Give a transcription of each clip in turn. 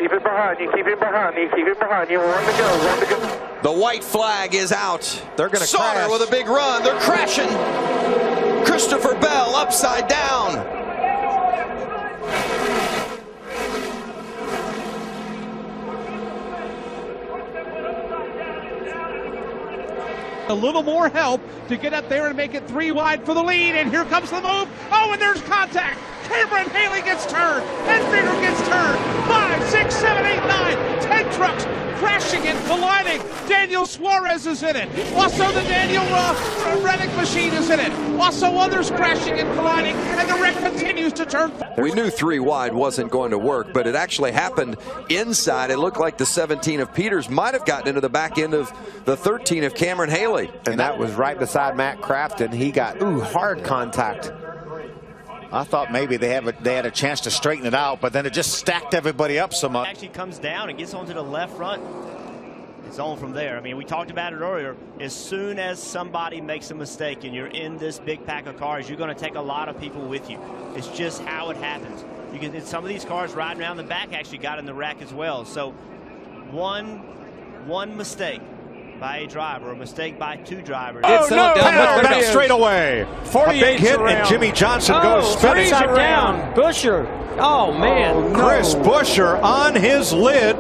Keep it behind you. Keep it behind you. Keep it behind you. One to go. One to go. The white flag is out. They're going to Sauter crash with a big run. They're crashing. Christopher Bell upside down. A little more help to get up there and make it 3 wide for the lead. And here comes the move. Oh, and there's contact. Cameron Haley gets turned. Enfinger gets turned. 5, 6, 7, 8, 9, 10 trucks crashing and colliding. Daniel Suarez is in it. Also the Daniel Reddick machine is in it. Also others crashing and colliding. And the wreck continues to turn. We knew 3 wide wasn't going to work, but it actually happened inside. It looked like the 17 of Peters might have gotten into the back end of the 13 of Cameron Haley. And that was right beside Matt Crafton. He got hard contact. I thought maybe they had a chance to straighten it out, but then it just stacked everybody up so much. Actually comes down and gets onto the left front. It's on from there. I mean, we talked about it earlier. As soon as somebody makes a mistake and you're in this big pack of cars, you're going to take a lot of people with you. It's just how it happens. You can, some of these cars riding around the back actually got in the wreck as well. So one mistake by a driver, a mistake by 2 drivers. Oh, no, back straightaway. 48 hit, and Jimmy Johnson goes spinning down. Busher. Oh, man. Chris Busher on his lid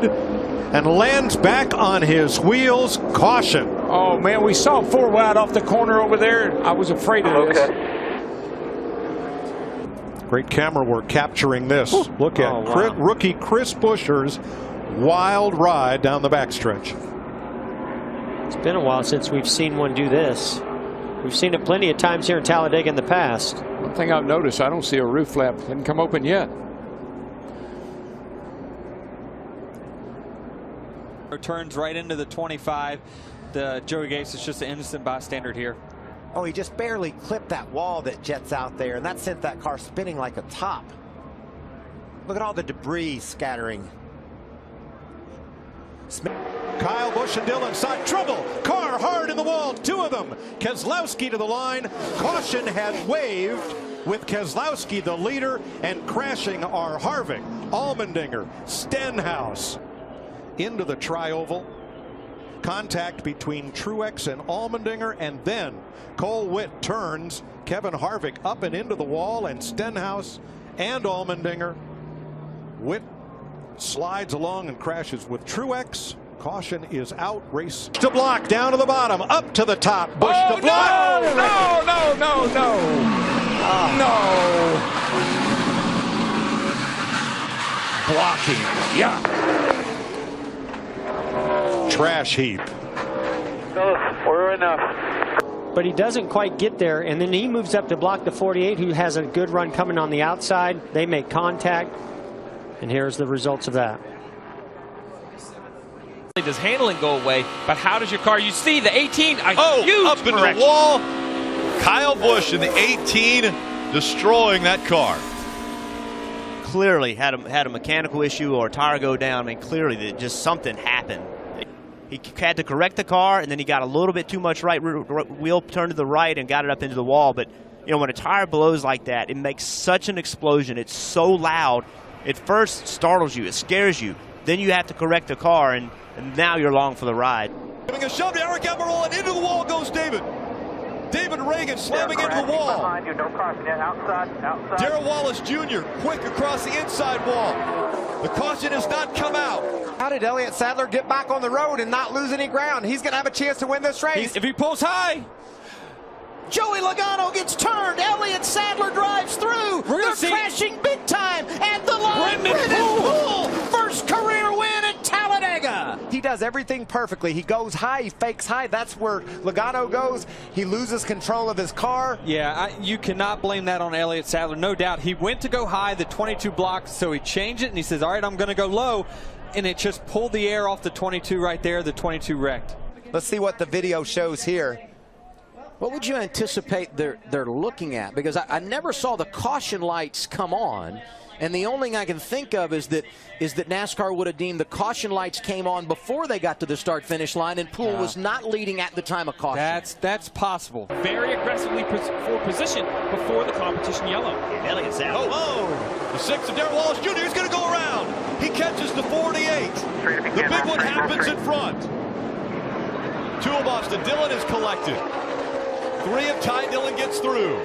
and lands back on his wheels. Caution. Oh, man, we saw 4 wide off the corner over there. I was afraid of this. Great camera work capturing this. Ooh. Look at rookie Chris Busher's wild ride down the backstretch. It's been a while since we've seen one do this. We've seen it plenty of times here in Talladega in the past. One thing I've noticed, I don't see a roof flap. It didn't come open yet. Turns right into the 25. Joey Gates is just an innocent bystander here. Oh, he just barely clipped that wall that jets out there, and that sent that car spinning like a top. Look at all the debris scattering. Kyle Busch and Dylan side trouble. Car hard in the wall. 2 of them. Keselowski to the line. Caution had waved with Keselowski the leader, and crashing are Harvick, Allmendinger, Stenhouse into the tri-oval. Contact between Truex and Allmendinger, and then Cole Witt turns Kevin Harvick up and into the wall, and Stenhouse and Allmendinger. Witt slides along and crashes with Truex. Caution is out. Race to block, down to the bottom, up to the top. Busch to block. No. Blocking. Yeah. Trash heap. We're enough. But he doesn't quite get there, and then he moves up to block the 48, who has a good run coming on the outside. They make contact, and here's the results of that. Does handling go away, but how does your car, you see the 18, huge up into the wall. Kyle Busch in the 18 destroying that car. Clearly had a mechanical issue or a tire go down. I mean, clearly that just something happened. He had to correct the car, and then he got a little bit too much right wheel turned to the right and got it up into the wall. But you know, when a tire blows like that, it makes such an explosion. It's so loud. It first startles you, it scares you. Then you have to correct the car, and now you're along for the ride. Giving a shove to Eric Almirola, and into the wall goes David. David Reagan slamming into the wall. Behind you, no caution yet. Outside. Darrell Wallace Jr. quick across the inside wall. The caution has not come out. How did Elliott Sadler get back on the road and not lose any ground? He's going to have a chance to win this race. If he pulls high. Joey Logano gets turned. Elliott Sadler drives through. They're crashing big time at the line. Brendan Poole, first career win at Talladega. He does everything perfectly. He goes high, he fakes high. That's where Logano goes. He loses control of his car. Yeah, you cannot blame that on Elliott Sadler. No doubt. He went to go high, the 22 blocked, so he changed it, and he says, all right, I'm going to go low. And it just pulled the air off the 22 right there. The 22 wrecked. Let's see what the video shows here. What would you anticipate they're looking at? Because I never saw the caution lights come on, and the only thing I can think of is that NASCAR would have deemed the caution lights came on before they got to the start-finish line, and Poole was not leading at the time of caution. That's possible. Very aggressively for position before the competition yellow. And Elliott Sadler. The 6 of Darrell Wallace Jr. is going to go around. He catches the 48. The big one happens in front. 2 of Austin Dillon is collected. 3 of Ty Dillon gets through.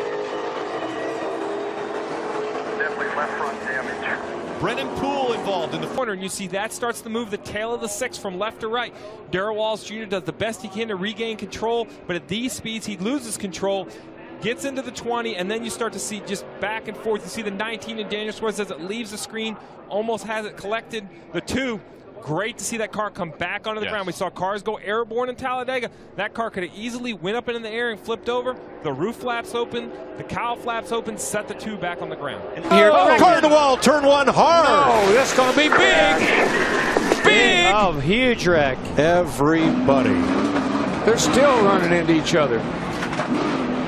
Definitely left front damage. Brennan Poole involved in the corner, and you see that starts to move the tail of the 6 from left to right. Darrell Walls Jr. does the best he can to regain control, but at these speeds he loses control, gets into the 20, and then you start to see just back and forth. You see the 19 in Daniel Suarez as it leaves the screen, almost has it collected. The 2, great to see that car come back onto the ground. We saw cars go airborne in Talladega. That car could have easily went up into the air and flipped over. The roof flaps open, the cowl flaps open, set the 2 back on the ground. And here, car to the wall, turn 1 hard. Oh, that's going to be big. Big. Oh, huge wreck. Everybody. They're still running into each other.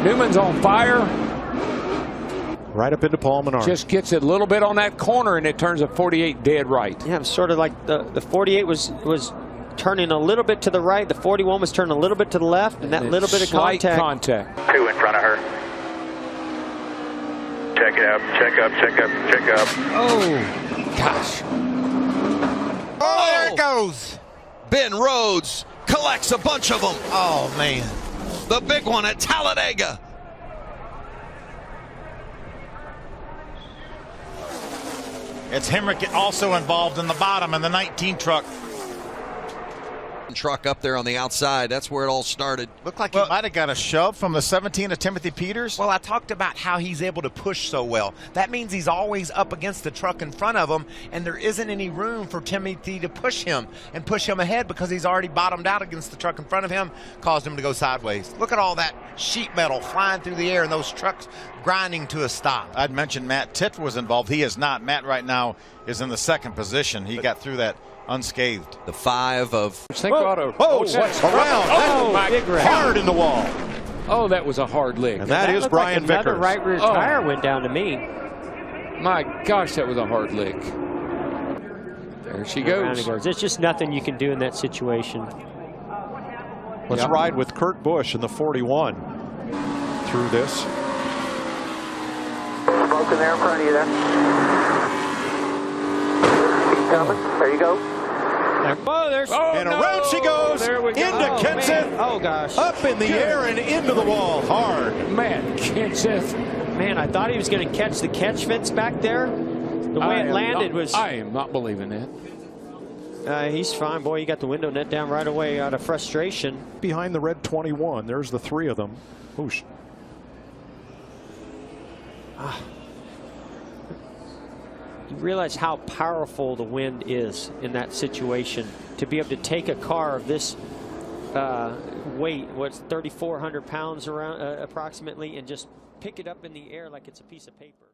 Newman's on fire. Right up into Paul Menard. Just gets it a little bit on that corner, and it turns a 48 dead right. Yeah, sort of like the 48 was turning a little bit to the right. The 41 was turning a little bit to the left, and that little bit of contact. 2 in front of her. Check it up, check up, check up, check up. Oh, gosh. Oh, there it goes. Ben Rhodes collects a bunch of them. Oh, man. The big one at Talladega. It's Hemrick also involved in the bottom in the 19 truck. Truck up there on the outside. That's where it all started. Looked like he might have got a shove from the 17 of Timothy Peters. Well, I talked about how he's able to push so well. That means he's always up against the truck in front of him, and there isn't any room for Timothy to push him and push him ahead because he's already bottomed out against the truck in front of him, caused him to go sideways. Look at all that sheet metal flying through the air and those trucks grinding to a stop. I'd mentioned Matt Titt was involved. He is not. Matt right now is in the 2nd position. He got through that unscathed. The 5 of... Think around. Oh, my hard in the wall. Oh, that was a hard lick. And that is Brian like another Vickers. right rear tire went down to me. My gosh, that was a hard lick. There she goes. There's just nothing you can do in that situation. Let's ride with Kurt Busch in the 41 through this. Smoke in there in front of you there. Keep coming. There you go. Oh, there's and around she goes into Kenseth. Oh gosh. Up in the air and into the wall hard. Man, Kenseth. Man, I thought he was going to catch the catch fence back there. The way it landed was... I am not believing that. He's fine. Boy, he got the window net down right away out of frustration. Behind the red 21, there's the 3 of them. Whoosh. You realize how powerful the wind is in that situation. To be able to take a car of this weight, what's 3,400 pounds around approximately, and just pick it up in the air like it's a piece of paper.